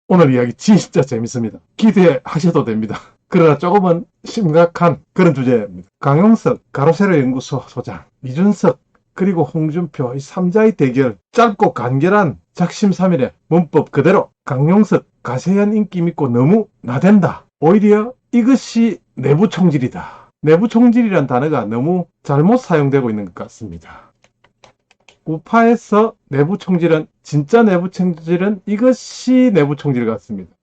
오늘 이야기 진짜 재밌습니다. 기대하셔도 됩니다. 그러나 조금은 심각한 그런 주제입니다. 강용석 가로세로 연구소 소장, 이준석 그리고 홍준표 이 3자의 대결, 짧고 간결한 작심삼일의 문법 그대로 강용석 가세현 인기 믿고 너무 나댄다. 오히려 이것이 내부 총질이다. 내부 총질이란 단어가 너무 잘못 사용되고 있는 것 같습니다. 우파에서 내부 총질은, 진짜 내부 총질은 이것이 내부 총질 같습니다.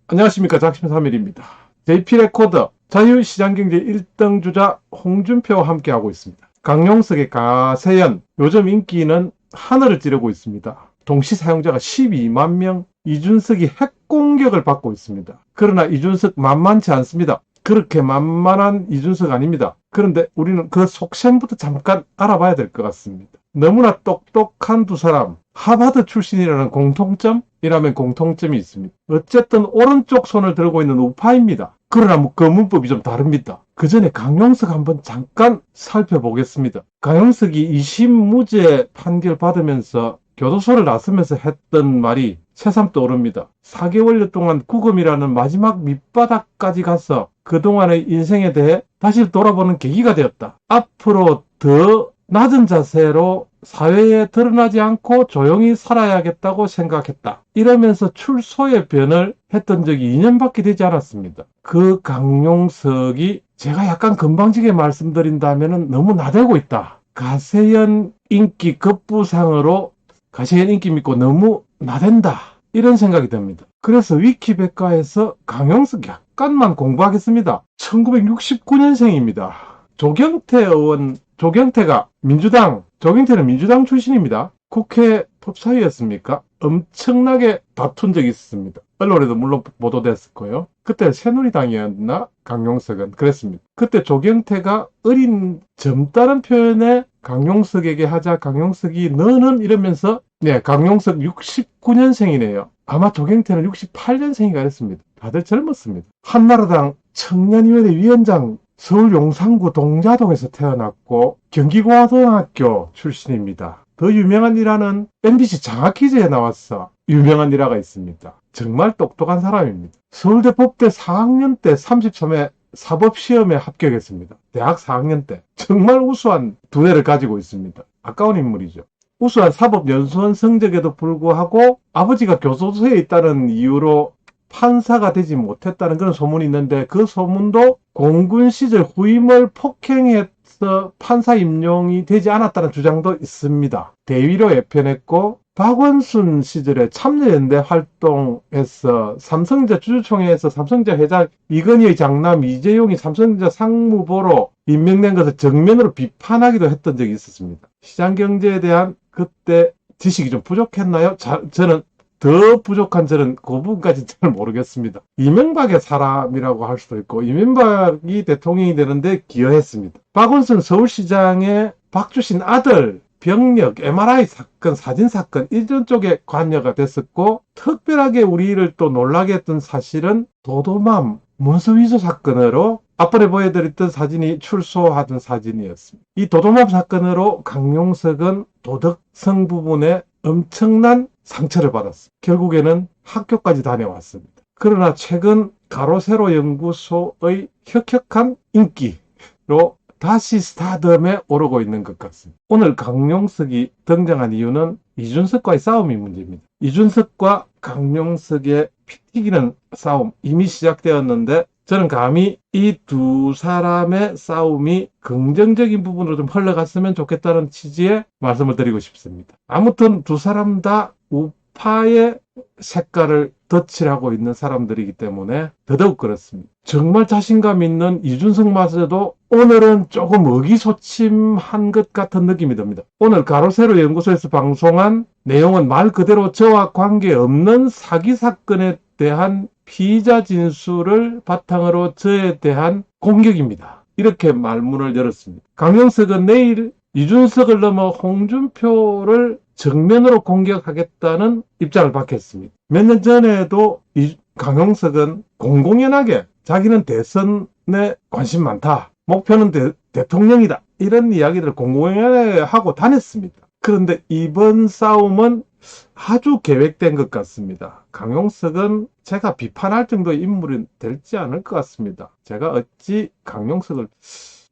안녕하십니까, 작심삼일입니다. JP레코더 자유시장경제 1등 주자 홍준표와 함께하고 있습니다. 강용석의 가세현, 요즘 인기는 하늘을 찌르고 있습니다. 동시 사용자가 12만 명, 이준석이 핵공격을 받고 있습니다. 그러나 이준석 만만치 않습니다. 그렇게 만만한 이준석 아닙니다. 그런데 우리는 그 속셈부터 잠깐 알아봐야 될 것 같습니다. 너무나 똑똑한 두 사람, 하버드 출신이라는 공통점이라면 공통점이 있습니다. 어쨌든 오른쪽 손을 들고 있는 우파입니다. 그러나 그 문법이 좀 다릅니다. 그 전에 강용석 한번 잠깐 살펴보겠습니다. 강용석이 2심 무죄 판결 받으면서 교도소를 나서면서 했던 말이 새삼 떠오릅니다. 4개월여 동안 구금이라는 마지막 밑바닥까지 가서 그동안의 인생에 대해 다시 돌아보는 계기가 되었다. 앞으로 더 낮은 자세로 사회에 드러나지 않고 조용히 살아야겠다고 생각했다. 이러면서 출소의 변을 했던 적이 2년밖에 되지 않았습니다. 그 강용석이 제가 약간 건방지게 말씀드린다면 너무 나대고 있다. 가세현 인기 급부상으로 가세현 인기 믿고 너무 나댄다. 이런 생각이 듭니다. 그래서 위키백과에서 강용석 약간만 공부하겠습니다. 1969년생입니다. 조경태 의원, 조경태는 민주당 출신입니다. 국회 법사위였습니까? 엄청나게 다툰 적이 있습니다. 언론에도 물론 보도됐을 거예요. 그때 새누리당이었나? 강용석은 그랬습니다. 그때 조경태가 젊다는 표현에 강용석에게 하자 강용석이 너는 이러면서 강용석 69년생이네요. 아마 조경태는 68년생인가 그랬습니다. 다들 젊었습니다. 한나라당 청년위원회 위원장, 서울 용산구 동자동에서 태어났고 경기고등학교 출신입니다. 더 유명한 일화는 MBC 장학퀴즈에 나와서 유명한 일화가 있습니다. 정말 똑똑한 사람입니다. 서울대 법대 4학년 때 33회 사법시험에 합격했습니다. 대학 4학년 때. 정말 우수한 두뇌를 가지고 있습니다. 아까운 인물이죠. 우수한 사법연수원 성적에도 불구하고 아버지가 교도소에 있다는 이유로 판사가 되지 못했다는 그런 소문이 있는데, 그 소문도 공군 시절 후임을 폭행해서 판사 임용이 되지 않았다는 주장도 있습니다. 대위로 예편했고 박원순 시절에 참여연대 활동해서 삼성전자 주주총회에서 삼성전자 회장 이건희의 장남 이재용이 삼성전자 상무보로 임명된 것을 정면으로 비판하기도 했던 적이 있었습니다. 시장경제에 대한 그때 지식이 좀 부족했나요? 저는 더 부족한 저는 그 부분까지 잘 모르겠습니다. 이명박의 사람이라고 할 수도 있고, 이명박이 대통령이 되는데 기여했습니다. 박원순 서울시장의 박주신 아들 병력, MRI 사건, 사진 사건 이런 쪽에 관여가 됐었고, 특별하게 우리를 또 놀라게 했던 사실은 도도맘 문서 위조 사건으로 앞번에 보여드렸던 사진이 출소하던 사진이었습니다. 이 도도맘 사건으로 강용석은 도덕성 부분에 엄청난 상처를 받았습니다. 결국에는 학교까지 다녀왔습니다. 그러나 최근 가로세로 연구소의 혁혁한 인기로 다시 스타덤에 오르고 있는 것 같습니다. 오늘 강용석이 등장한 이유는 이준석과의 싸움이 문제입니다. 이준석과 강용석의 피 튀기는 싸움 이미 시작되었는데, 저는 감히 이 두 사람의 싸움이 긍정적인 부분으로 좀 흘러갔으면 좋겠다는 취지의 말씀을 드리고 싶습니다. 아무튼 두 사람 다 우파의 색깔을 덧칠하고 있는 사람들이기 때문에 더더욱 그렇습니다. 정말 자신감 있는 이준석마저도 오늘은 조금 의기소침한 것 같은 느낌이 듭니다. 오늘 가로세로 연구소에서 방송한 내용은 말 그대로 저와 관계없는 사기 사건에 대한 피의자 진술을 바탕으로 저에 대한 공격입니다. 이렇게 말문을 열었습니다. 강용석은 내일 이준석을 넘어 홍준표를 정면으로 공격하겠다는 입장을 밝혔습니다. 몇 년 전에도 강용석은 공공연하게 자기는 대선에 관심 많다, 목표는 대통령이다, 이런 이야기들을 공공연하게 하고 다녔습니다. 그런데 이번 싸움은 아주 계획된 것 같습니다. 강용석은 제가 비판할 정도의 인물이 되지 않을 것 같습니다. 제가 어찌 강용석을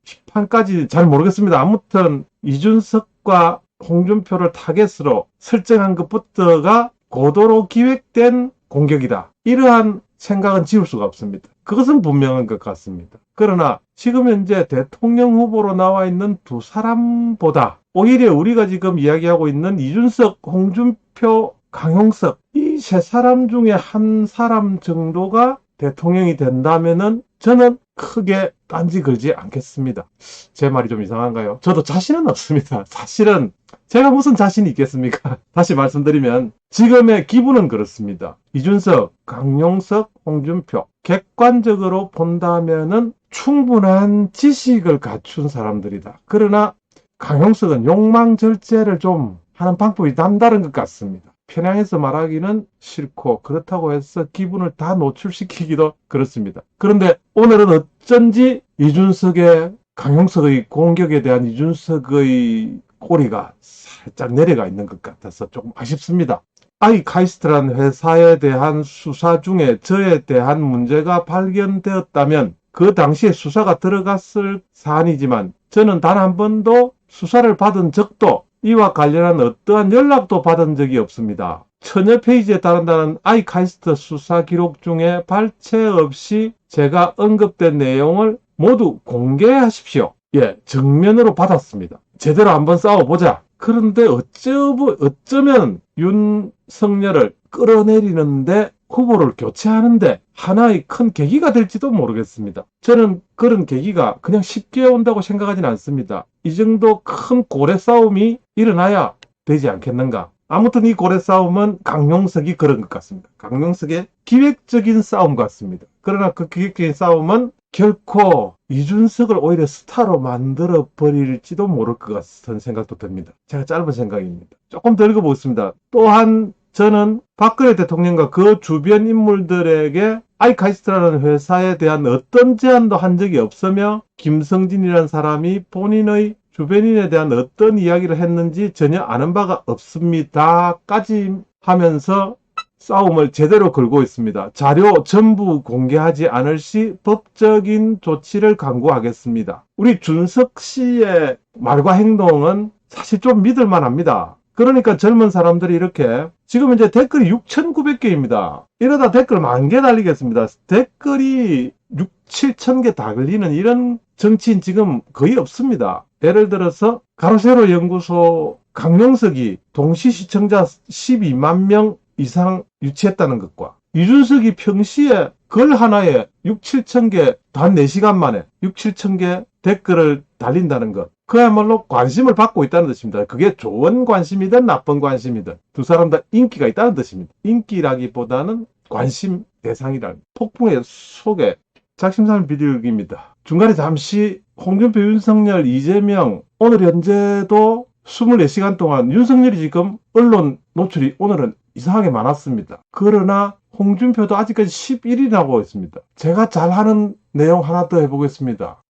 비판까지 잘 모르겠습니다. 아무튼 이준석과 홍준표를 타겟으로 설정한 것부터가 고도로 기획된 공격이다. 이러한 생각은 지울 수가 없습니다. 그것은 분명한 것 같습니다. 그러나 지금 현재 대통령 후보로 나와 있는 두 사람보다 오히려 우리가 지금 이야기하고 있는 이준석, 홍준표, 강용석 이 세 사람 중에 한 사람 정도가 대통령이 된다면은 저는 크게 딴지 걸지 않겠습니다. 제 말이 좀 이상한가요? 저도 자신은 없습니다. 사실은 제가 무슨 자신이 있겠습니까? 다시 말씀드리면 지금의 기분은 그렇습니다. 이준석, 강용석, 홍준표 객관적으로 본다면은 충분한 지식을 갖춘 사람들이다. 그러나 강용석은 욕망 절제를 좀 하는 방법이 남다른 것 같습니다. 편향해서 말하기는 싫고 그렇다고 해서 기분을 다 노출시키기도 그렇습니다. 그런데 오늘은 어쩐지 이준석의 강용석의 공격에 대한 이준석의 꼬리가 살짝 내려가 있는 것 같아서 조금 아쉽습니다. 아이카이스트라는 회사에 대한 수사 중에 저에 대한 문제가 발견되었다면 그 당시에 수사가 들어갔을 사안이지만 저는 단 한 번도 수사를 받은 적도 이와 관련한 어떠한 연락도 받은 적이 없습니다. 천여 페이지에 달한다는 아이카이스트 수사 기록 중에 발췌 없이 제가 언급된 내용을 모두 공개하십시오. 예, 정면으로 받았습니다. 제대로 한번 싸워보자. 그런데 어쩌면 윤석열을 끌어내리는데 후보를 교체하는데 하나의 큰 계기가 될지도 모르겠습니다. 저는 그런 계기가 그냥 쉽게 온다고 생각하지는 않습니다. 이 정도 큰 고래 싸움이 일어나야 되지 않겠는가. 아무튼 이 고래 싸움은 강용석이 그런 것 같습니다. 강용석의 기획적인 싸움 같습니다. 그러나 그 기획적인 싸움은 결코 이준석을 오히려 스타로 만들어 버릴지도 모를 것 같은 생각도 듭니다. 제가 짧은 생각입니다. 조금 더 읽어보겠습니다. 또한 저는 박근혜 대통령과 그 주변 인물들에게 아이카이스트라는 회사에 대한 어떤 제안도 한 적이 없으며 김성진이라는 사람이 본인의 주변인에 대한 어떤 이야기를 했는지 전혀 아는 바가 없습니다까지 하면서 싸움을 제대로 걸고 있습니다. 자료 전부 공개하지 않을 시 법적인 조치를 강구하겠습니다. 우리 준석 씨의 말과 행동은 사실 좀 믿을만 합니다. 그러니까 젊은 사람들이 이렇게 지금 이제 댓글이 6,900개입니다. 이러다 댓글 10,000개 달리겠습니다. 댓글이 6, 7,000개 달리는 이런 정치인 지금 거의 없습니다. 예를 들어서 가로세로 연구소 강용석이 동시 시청자 12만 명 이상 유치했다는 것과 이준석이 평시에 글 하나에 6, 7천 개, 단 4시간 만에 6, 7천 개 댓글을 달린다는 것. 그야말로 관심을 받고 있다는 뜻입니다. 그게 좋은 관심이든 나쁜 관심이든 두 사람 다 인기가 있다는 뜻입니다. 인기라기보다는 관심 대상이라는 폭풍의 속에 작심삼일 비디오입니다. 중간에 잠시 홍준표, 윤석열, 이재명 오늘 현재도 24시간 동안 윤석열이 지금 언론 노출이 오늘은 이상하게 많았습니다. 그러나 홍준표도 아직까지 11위라고 있습니다. 제가 잘하는 내용 하나 더 해보겠습니다.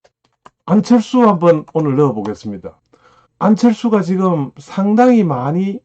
안철수 한번 오늘 넣어보겠습니다. 안철수가 지금 상당히 많이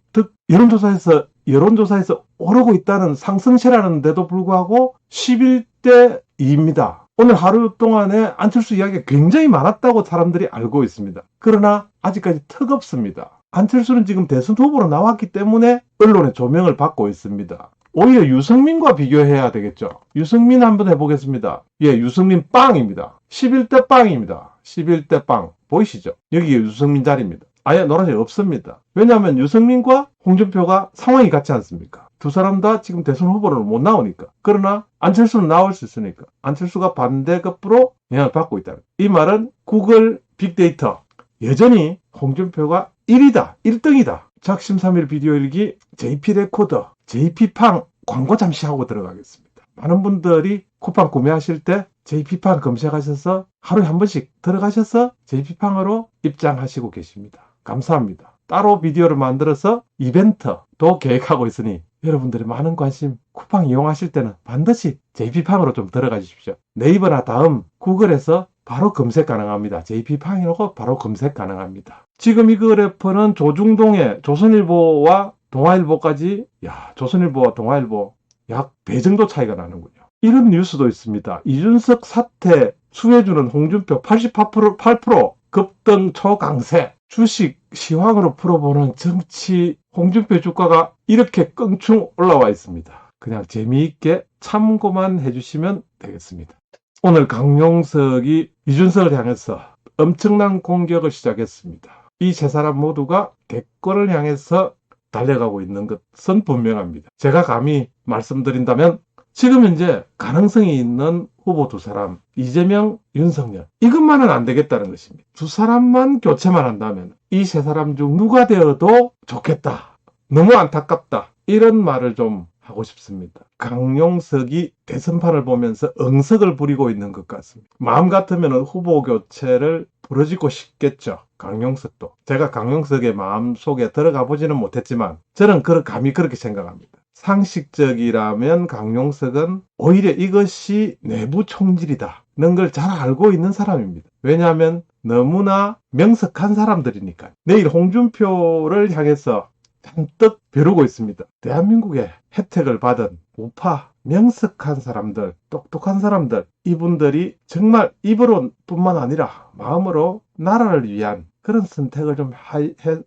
여론조사에서 오르고 있다는 상승세라는데도 불구하고 11대 2입니다. 오늘 하루 동안에 안철수 이야기가 굉장히 많았다고 사람들이 알고 있습니다. 그러나 아직까지 턱없습니다. 안철수는 지금 대선 후보로 나왔기 때문에 언론의 조명을 받고 있습니다. 오히려 유승민과 비교해야 되겠죠. 유승민 한번 해보겠습니다. 예, 유승민 빵입니다. 11대 빵입니다. 11대 빵. 보이시죠? 여기 유승민 자리입니다. 아예 노란색 없습니다. 왜냐하면 유승민과 홍준표가 상황이 같지 않습니까? 두 사람 다 지금 대선 후보로 못 나오니까. 그러나 안철수는 나올 수 있으니까. 안철수가 반대급부로 영향을 받고 있다. 이 말은 구글 빅데이터. 여전히 홍준표가 1위다. 1등이다. 작심삼일 비디오 일기 JP 레코더, JP팡 광고 잠시 하고 들어가겠습니다. 많은 분들이 쿠팡 구매하실 때 JP팡 검색하셔서 하루에 한 번씩 들어가셔서 JP팡으로 입장하시고 계십니다. 감사합니다. 따로 비디오를 만들어서 이벤트도 계획하고 있으니 여러분들의 많은 관심 쿠팡 이용하실 때는 반드시 JP팡으로 좀 들어가 주십시오. 네이버나 다음 구글에서 바로 검색 가능합니다. JP팡이라고 바로 검색 가능합니다. 지금 이 그래프는 조중동의 조선일보와 동아일보까지 조선일보와 동아일보 약 배 정도 차이가 나는군요. 이런 뉴스도 있습니다. 이준석 사태 수혜주는 홍준표 88% 급등 초강세. 주식 시황으로 풀어보는 정치 홍준표 주가가 이렇게 껑충 올라와 있습니다. 그냥 재미있게 참고만 해주시면 되겠습니다. 오늘 강용석이 이준석을 향해서 엄청난 공격을 시작했습니다. 이 세 사람 모두가 대권을 향해서 달려가고 있는 것은 분명합니다. 제가 감히 말씀드린다면 지금 현재 가능성이 있는 후보 두 사람, 이재명, 윤석열, 이것만은 안 되겠다는 것입니다. 두 사람만 교체만 한다면 이 세 사람 중 누가 되어도 좋겠다. 너무 안타깝다. 이런 말을 좀 하고 싶습니다. 강용석이 대선판을 보면서 응석을 부리고 있는 것 같습니다. 마음 같으면 후보 교체를 부르짖고 싶겠죠. 강용석도. 제가 강용석의 마음속에 들어가 보지는 못했지만 저는 감히 그렇게 생각합니다. 상식적이라면 강용석은 오히려 이것이 내부 총질이다는 걸 잘 알고 있는 사람입니다. 왜냐하면 너무나 명석한 사람들이니까. 내일 홍준표를 향해서 잔뜩 벼르고 있습니다. 대한민국의 혜택을 받은 우파, 명석한 사람들, 똑똑한 사람들, 이분들이 정말 입으로 뿐만 아니라 마음으로 나라를 위한 그런 선택을 좀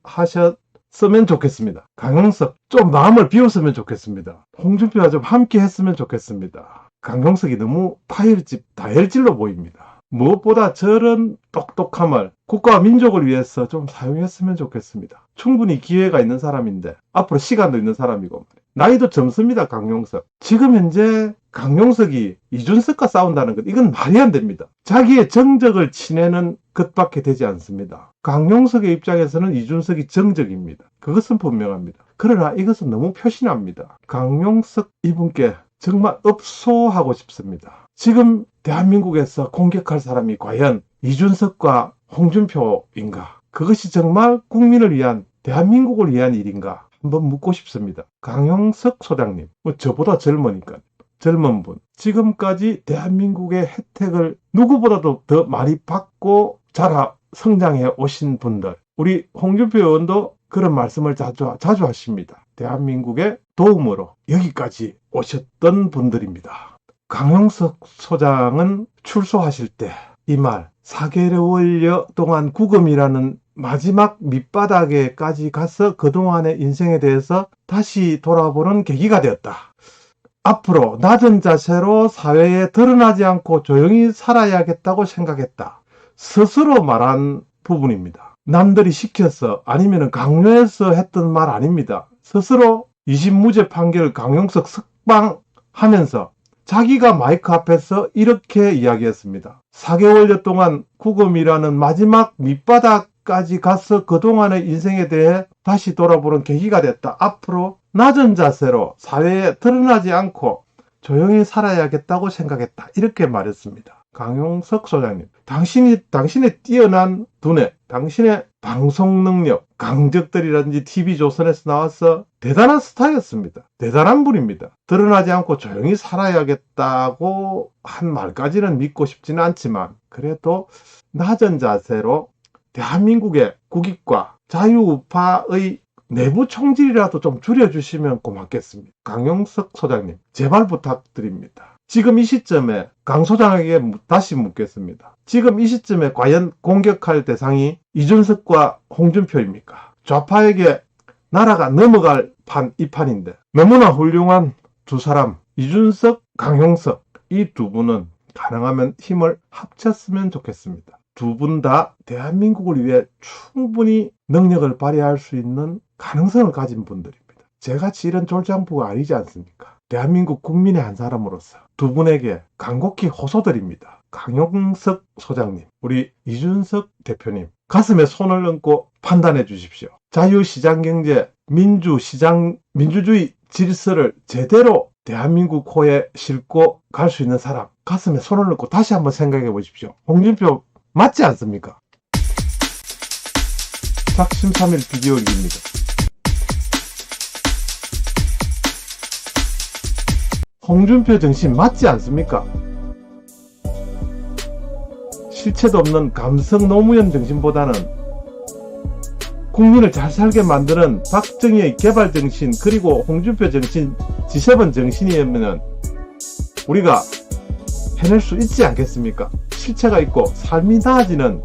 하셨으면 좋겠습니다. 강용석 좀 마음을 비웠으면 좋겠습니다. 홍준표와 좀 함께 했으면 좋겠습니다. 강용석이 너무 다혈질로 보입니다. 무엇보다 저런 똑똑함을 국가와 민족을 위해서 좀 사용했으면 좋겠습니다. 충분히 기회가 있는 사람인데 앞으로 시간도 있는 사람이고 나이도 젊습니다. 강용석. 지금 현재 강용석이 이준석과 싸운다는 것 이건 말이 안 됩니다. 자기의 정적을 치내는 것밖에 되지 않습니다. 강용석의 입장에서는 이준석이 정적입니다. 그것은 분명합니다. 그러나 이것은 너무 표신합니다. 강용석 이분께 정말 읍소하고 싶습니다. 지금 대한민국에서 공격할 사람이 과연 이준석과 홍준표인가? 그것이 정말 국민을 위한 대한민국을 위한 일인가? 한번 묻고 싶습니다. 강용석 소장님, 저보다 젊으니까 젊은 분, 지금까지 대한민국의 혜택을 누구보다도 더 많이 받고 성장해 오신 분들, 우리 홍준표 의원도 그런 말씀을 자주 하십니다. 대한민국의 도움으로 여기까지 오셨던 분들입니다. 강용석 소장은 출소하실 때 이 말 4개월여 동안 구금이라는 마지막 밑바닥에까지 가서 그동안의 인생에 대해서 다시 돌아보는 계기가 되었다. 앞으로 낮은 자세로 사회에 드러나지 않고 조용히 살아야겠다고 생각했다. 스스로 말한 부분입니다. 남들이 시켜서 아니면 강요해서 했던 말 아닙니다. 스스로 2심무죄 판결 강용석 석방하면서 자기가 마이크 앞에서 이렇게 이야기했습니다. 4개월여 동안 구금이라는 마지막 밑바닥까지 가서 그동안의 인생에 대해 다시 돌아보는 계기가 됐다. 앞으로 낮은 자세로 사회에 드러나지 않고 조용히 살아야겠다고 생각했다. 이렇게 말했습니다. 강용석 소장님, 당신의 뛰어난 두뇌, 당신의 방송 능력, 강적들이라든지 TV조선에서 나와서 대단한 스타였습니다. 대단한 분입니다. 드러나지 않고 조용히 살아야겠다고 한 말까지는 믿고 싶지는 않지만 그래도 낮은 자세로 대한민국의 국익과 자유우파의 내부 총질이라도 좀 줄여주시면 고맙겠습니다. 강용석 소장님, 제발 부탁드립니다. 지금 이 시점에 강 소장에게 다시 묻겠습니다. 지금 이 시점에 과연 공격할 대상이 이준석과 홍준표입니까? 좌파에게 나라가 넘어갈 이 판인데 너무나 훌륭한 두 사람, 이준석, 강용석, 이 두 분은 가능하면 힘을 합쳤으면 좋겠습니다. 두 분 다 대한민국을 위해 충분히 능력을 발휘할 수 있는 가능성을 가진 분들입니다. 제같이 이런 졸장부가 아니지 않습니까? 대한민국 국민의 한 사람으로서 두 분에게 간곡히 호소드립니다. 강용석 소장님, 우리 이준석 대표님, 가슴에 손을 얹고 판단해 주십시오. 자유시장경제, 민주주의 질서를 제대로 대한민국 코에 싣고 갈 수 있는 사람, 가슴에 손을 얹고 다시 한번 생각해 보십시오. 홍준표 맞지 않습니까? 작심삼일 비디오입니다. 홍준표 정신 맞지 않습니까? 실체도 없는 감성 노무현 정신보다는 국민을 잘 살게 만드는 박정희의 개발 정신 그리고 홍준표 정신 G7 정신이면 우리가 해낼 수 있지 않겠습니까? 실체가 있고 삶이 나아지는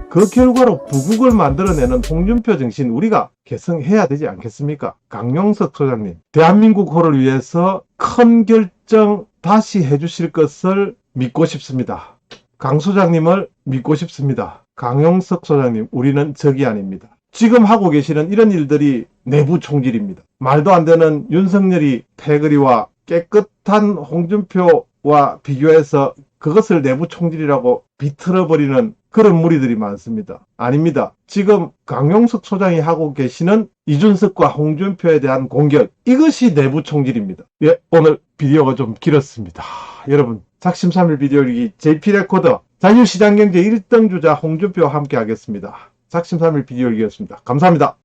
그 결과로 부국을 만들어내는 홍준표 정신 우리가 개성해야 되지 않겠습니까? 강용석 소장님, 대한민국호를 위해서 큰 결정 다시 해주실 것을 믿고 싶습니다. 강 소장님을 믿고 싶습니다. 강용석 소장님, 우리는 적이 아닙니다. 지금 하고 계시는 이런 일들이 내부 총질입니다. 말도 안 되는 윤석열이 패거리와 깨끗한 홍준표와 비교해서 그것을 내부 총질이라고 비틀어버리는 그런 무리들이 많습니다. 아닙니다. 지금 강용석 소장이 하고 계시는 이준석과 홍준표에 대한 공격, 이것이 내부 총질입니다. 예, 오늘 비디오가 좀 길었습니다. 여러분, 작심삼일 비디오 일기 JP레코더 자유시장경제 1등 주자 홍준표와 함께 하겠습니다. 작심삼일 비디오 일기였습니다. 감사합니다.